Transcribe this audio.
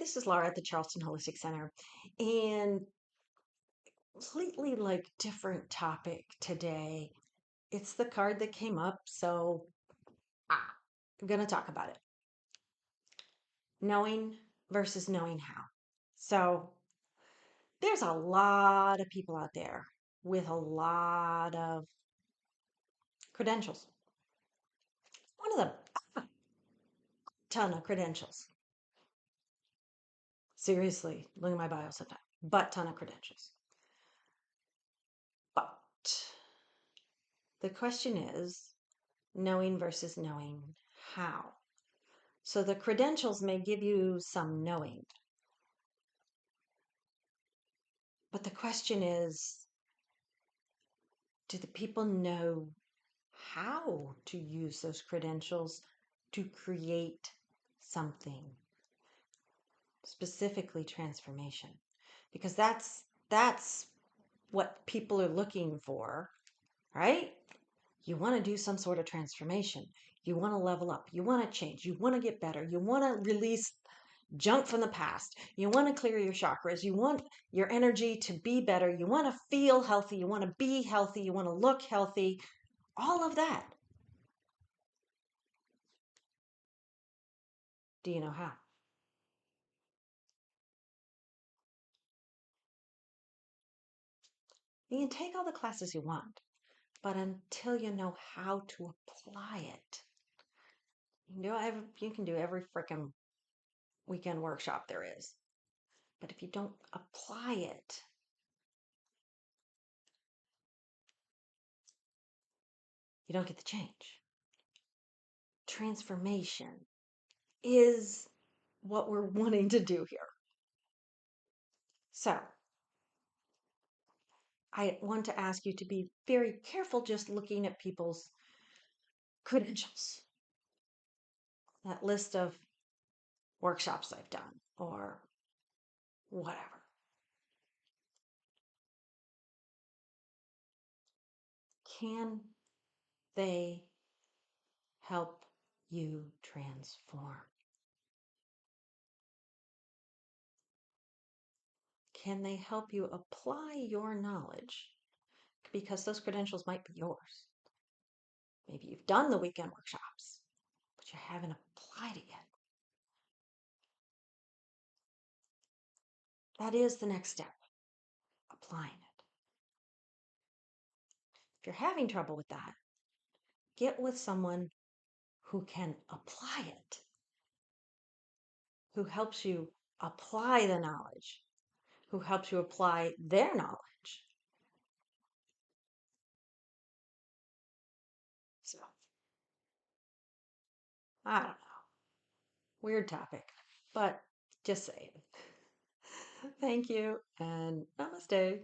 this is Laura at the Charleston Holistic Center, and completely like different topic today. It's the card that came up, so I'm going to talk about it. Knowing versus knowing how. So, there's a lot of people out there with a lot of credentials. One of them, ton of credentials. Seriously, look at my bio sometime. But ton of credentials. But the question is knowing versus knowing how. So the credentials may give you some knowing, but the question is, do the people know how to use those credentials to create something, specifically transformation? Because that's what people are looking for, right? You want to do some sort of transformation. You want to level up. You want to change. You want to get better. You want to release junk from the past. You want to clear your chakras. You want your energy to be better. You want to feel healthy. You want to be healthy. You want to look healthy. All of that. Do you know how? You can take all the classes you want, but until you know how to apply it, you can do every freaking weekend workshop there is. But if you don't apply it, you don't get the change. Transformation is what we're wanting to do here. So, I want to ask you to be very careful just looking at people's credentials, that list of workshops I've done or whatever. Can they help you transform? Can they help you apply your knowledge? Because those credentials might be yours. Maybe you've done the weekend workshops, but you haven't applied it yet. That is the next step, applying it. If you're having trouble with that, get with someone who can apply it, who helps you apply the knowledge, who helps you apply their knowledge. So, I don't know. Weird topic, but just saying. Thank you and namaste.